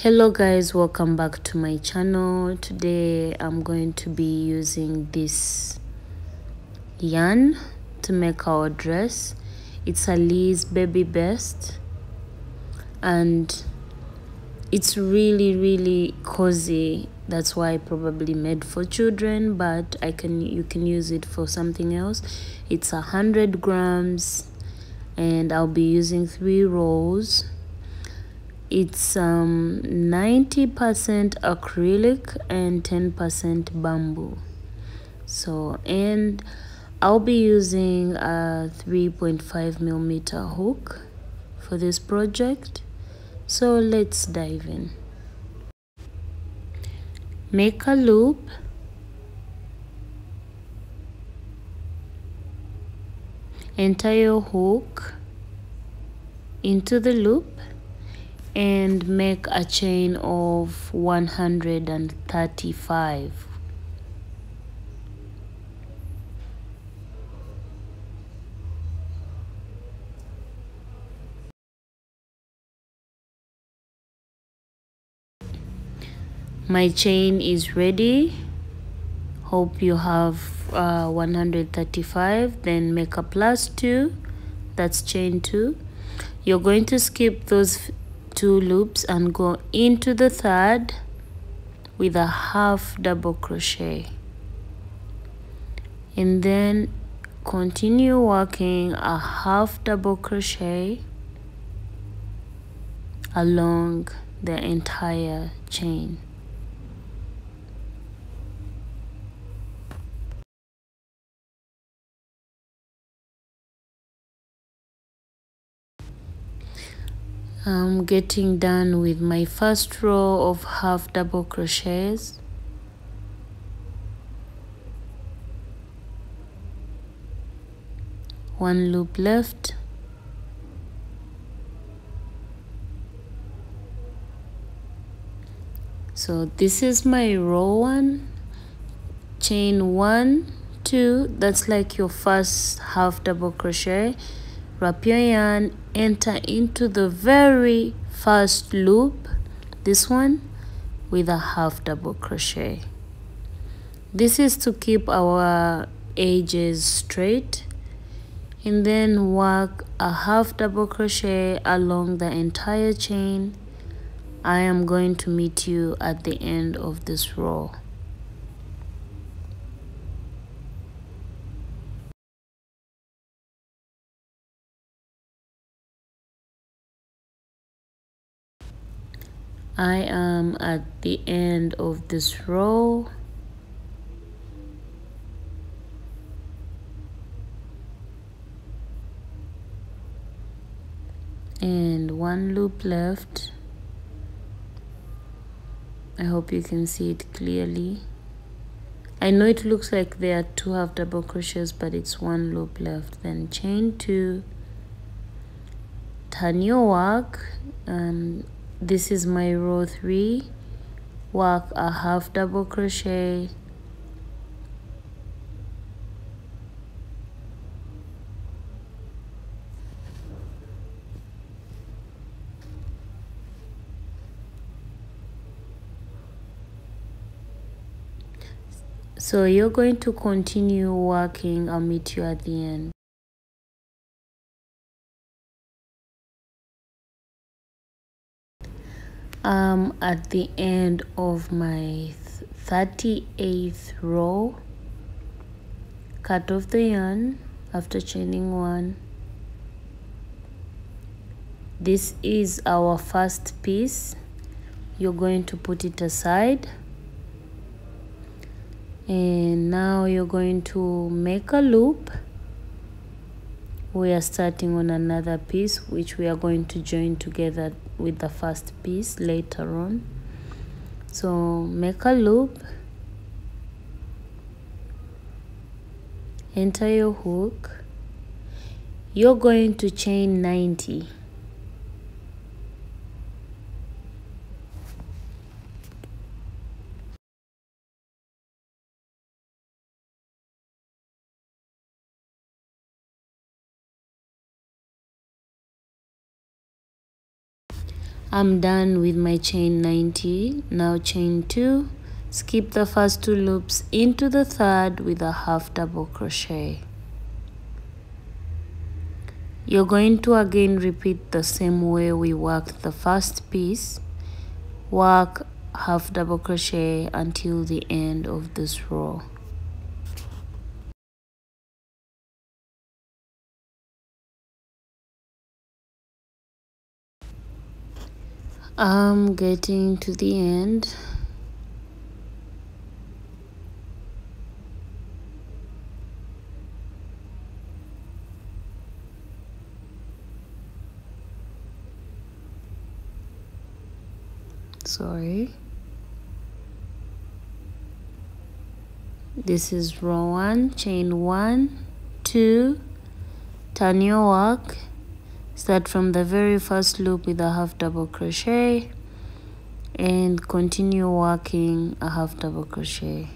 Hello guys, welcome back to my channel. Today I'm going to be using this yarn to make our dress. It's Alize Baby Best and it's really cozy. That's why I probably made for children, but you can use it for something else. It's 100 grams and I'll be using 3 rolls. It's 90% acrylic and 10% bamboo. And I'll be using a 3.5 millimeter hook for this project. So let's dive in. Make a loop. Enter your hook into the loop and make a chain of 135. My chain is ready. Hope you have 135. Then make a plus 2. That's chain 2. You're going to skip those 2 loops and go into the third with a half double crochet, and then continue working a half double crochet along the entire chain. I'm getting done with my first row of half double crochets. One loop left. So this is my row 1, chain 1, 2, that's like your first half double crochet. Wrap your yarn, enter into the very first loop, this one, with a half double crochet. This is to keep our edges straight, and then work a half double crochet along the entire chain. I am going to meet you at the end of this row. I am at the end of this row. And one loop left. I hope you can see it clearly. I know it looks like there are 2 half double crochets, but it's 1 loop left. Then chain 2, turn your work. This is my row 3. Work a half double crochet, so you're going to continue working. I'll meet you at the end. At the end of my 38th row. Cut off the yarn after chaining 1. This is our first piece. You're going to put it aside, and now you're going to make a loop. We are starting on another piece which we are going to join together with the first piece later on. So make a loop, enter your hook. You're going to chain 90. I'm done with my chain 90. Now chain 2, skip the first 2 loops into the third with a half double crochet. You're going to again repeat the same way we worked the first piece. Work half double crochet until the end of this row. I'm getting to the end. Sorry. This is row 1, chain 1, 2, turn your work, start from the very first loop with a half double crochet and continue working a half double crochet.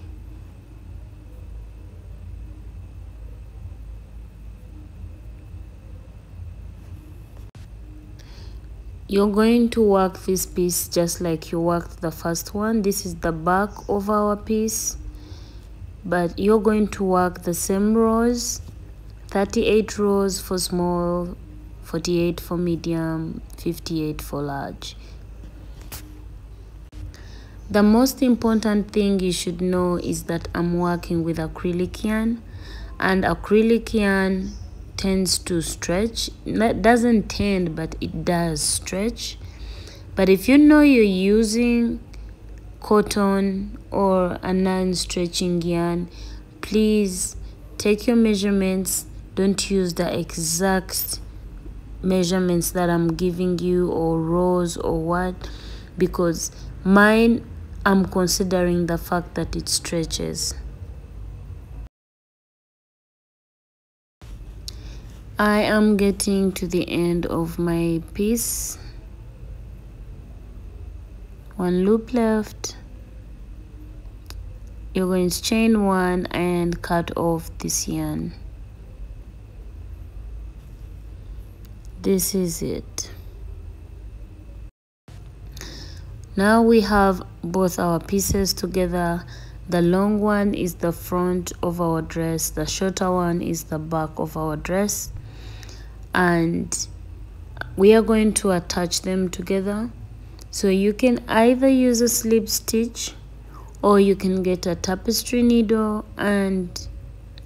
You're going to work this piece just like you worked the first one. This is the back of our piece, but you're going to work the same rows, 38 rows for small, 48 for medium, 58 for large. The most important thing you should know is that I'm working with acrylic yarn, and acrylic yarn tends to stretch. That doesn't tend, but it does stretch. But if you know you're using cotton or a non-stretching yarn, please take your measurements. Don't use the exact measurements that I'm giving you, or rows or what, because mine, I'm considering the fact that it stretches. I am getting to the end of my piece. 1 loop left. You're going to chain 1 and cut off this yarn. This is it. Now we have both our pieces together. The long one is the front of our dress, the shorter one is the back of our dress, and we are going to attach them together. So you can either use a slip stitch, or you can get a tapestry needle and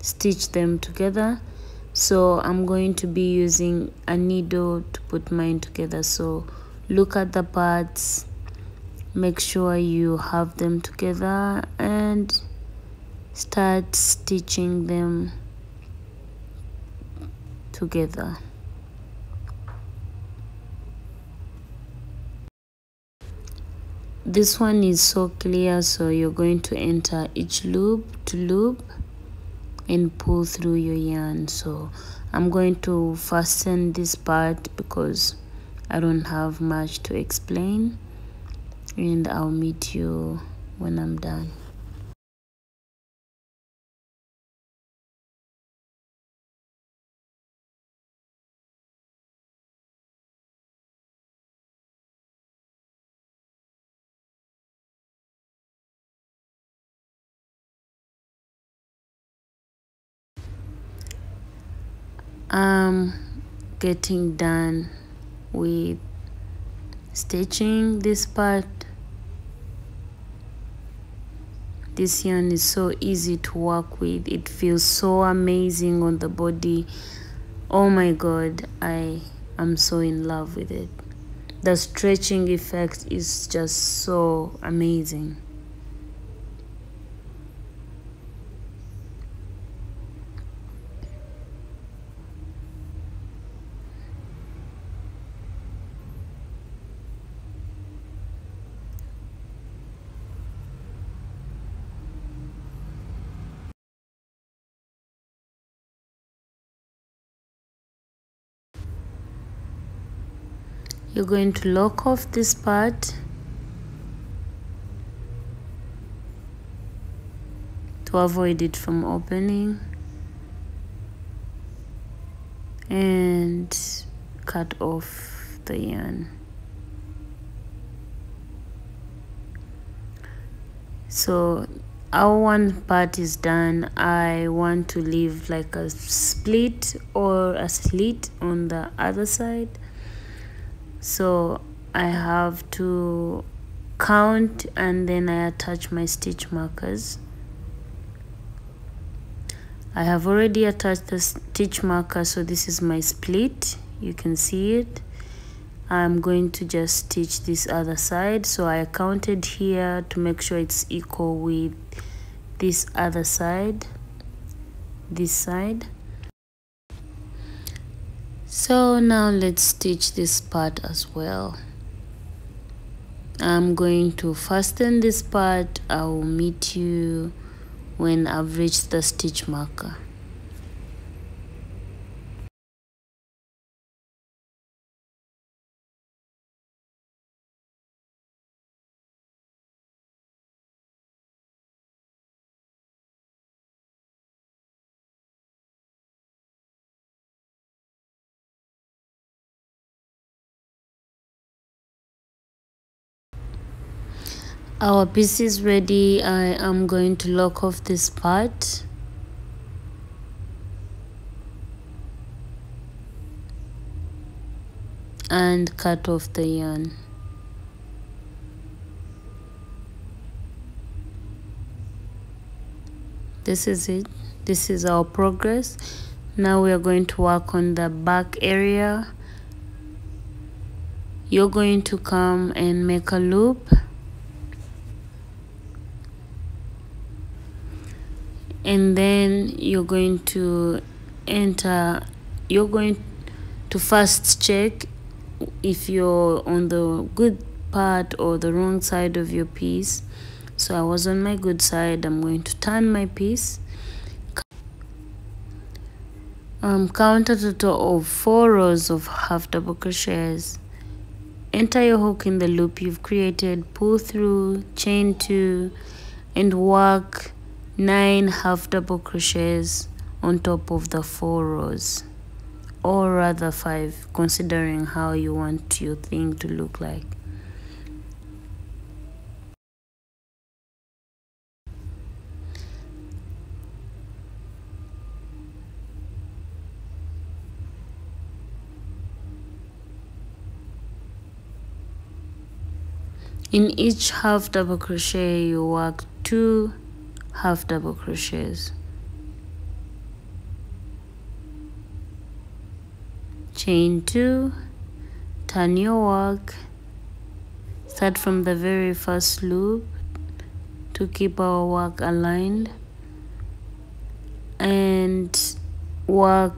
stitch them together. So I'm going to be using a needle to put mine together. So look at the parts, make sure you have them together and start stitching them together. This one is so clear, so you're going to enter each loop to loop and pull through your yarn. So I'm going to fasten this part because I don't have much to explain, and I'll meet you when I'm done. I'm getting done with stitching this part. This yarn is so easy to work with. It feels so amazing on the body. Oh my god, I am so in love with it. The stretching effect is just so amazing. You're going to lock off this part to avoid it from opening, and cut off the yarn. So our one part is done. I want to leave like a split or a slit on the other side, so I have to count and then I attach my stitch markers. I have already attached the stitch marker, so this is my split, you can see it. I'm going to just stitch this other side, so I counted here to make sure it's equal with this other side, this side. So now let's stitch this part as well. I'm going to fasten this part. I will meet you when I've reached the stitch marker. Our piece is ready. I am going to lock off this part. And cut off the yarn. This is it. This is our progress. Now we are going to work on the back area. You're going to come and make a loop. And then you're going to you're going to first check if you're on the good part or the wrong side of your piece. So I was on my good side. I'm going to turn my piece. Count a total of 4 rows of half double crochets. Enter your hook in the loop you've created, pull through, chain 2, and work 9 half double crochets on top of the 4 rows, or rather 5, considering how you want your thing to look like. In each half double crochet you work 2 half double crochets. Chain 2, turn your work, start from the very first loop to keep our work aligned, and you're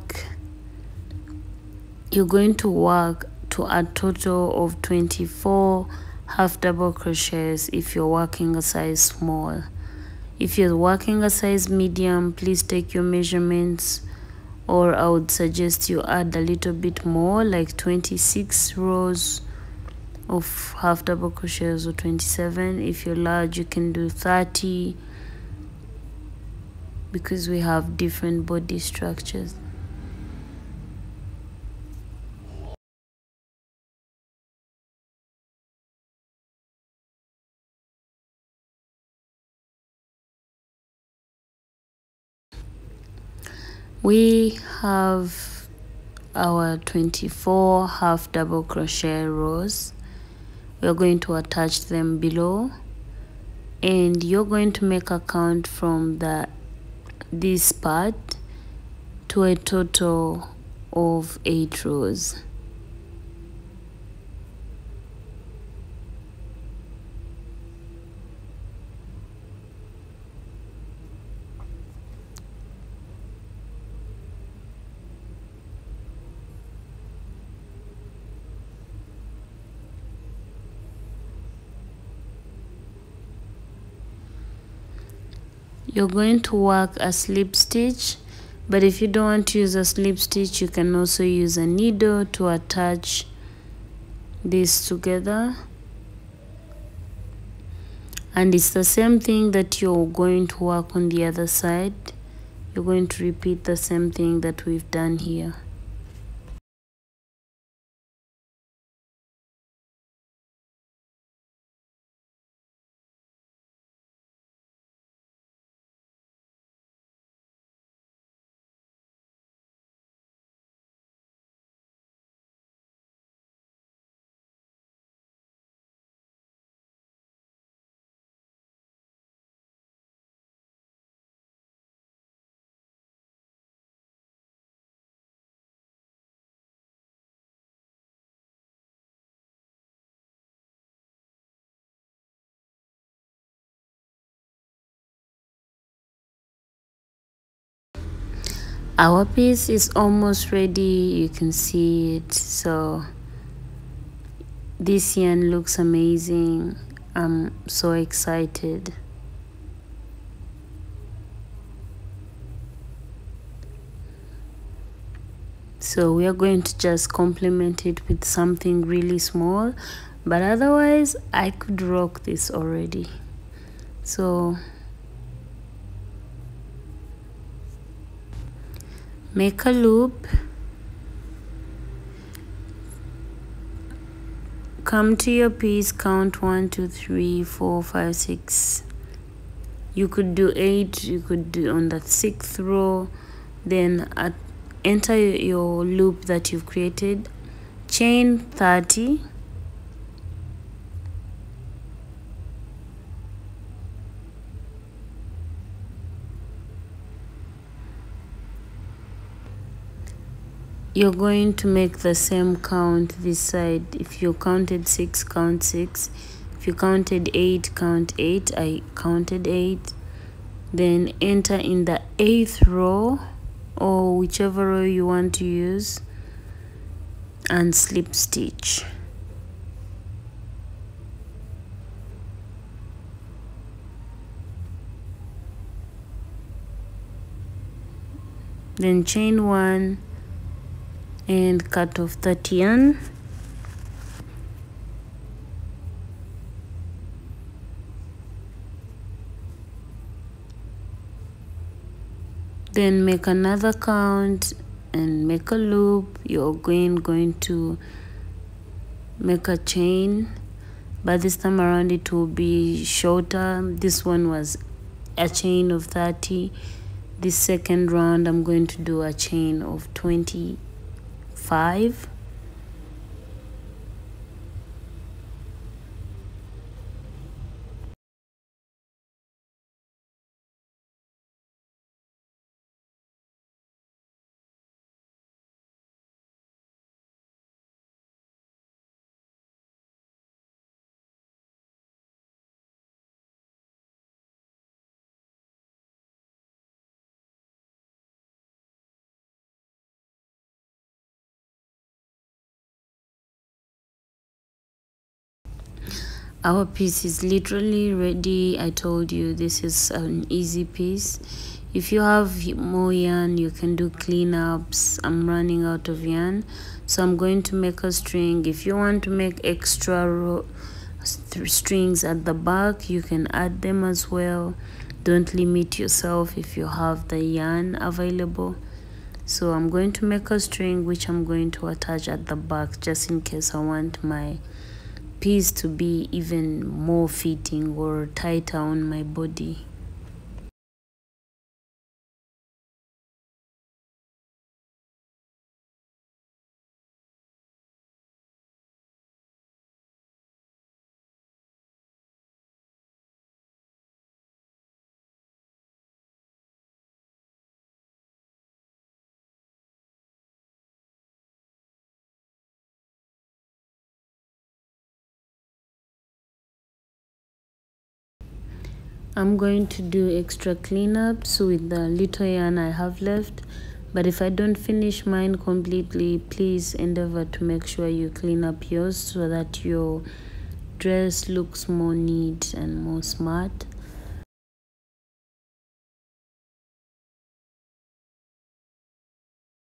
going to work to a total of 24 half double crochets if you're working a size small. If you're working a size medium, please take your measurements, or I would suggest you add a little bit more, like 26 rows of half double crochets, or 27. If you're large, you can do 30, because we have different body structures. We have our 24 half double crochet rows. We're going to attach them below, and you're going to make a count from this part to a total of 8 rows. You're going to work a slip stitch, but if you don't want to use a slip stitch, you can also use a needle to attach this together. And it's the same thing that you're going to work on the other side. You're going to repeat the same thing that we've done here. Our piece is almost ready, you can see it. So this yarn looks amazing. I'm so excited. So we are going to just complement it with something really small, but otherwise I could rock this already. So make a loop, come to your piece, count 1 2 3 4 5 6. You could do 8, you could do on the 6th row. Then enter your loop that you've created, chain 30, you're going to make the same count this side. If you counted 6, count 6. If you counted 8, count 8. I counted 8. Then enter in the 8th row or whichever row you want to use and slip stitch. Then chain 1 and cut off 30 yarn. Then make another count and make a loop. You're going to make a chain, but this time around it will be shorter. This one was a chain of 30. This second round I'm going to do a chain of 25. Our piece is literally ready. I told you this is an easy piece. If you have more yarn, you can do cleanups. I'm running out of yarn, so I'm going to make a string. If you want to make extra strings at the back, you can add them as well. Don't limit yourself if you have the yarn available. So I'm going to make a string which I'm going to attach at the back, just in case I want my piece to be even more fitting or tighter on my body. I'm going to do extra cleanups with the little yarn I have left, but if I don't finish mine completely, please endeavor to make sure you clean up yours so that your dress looks more neat and more smart.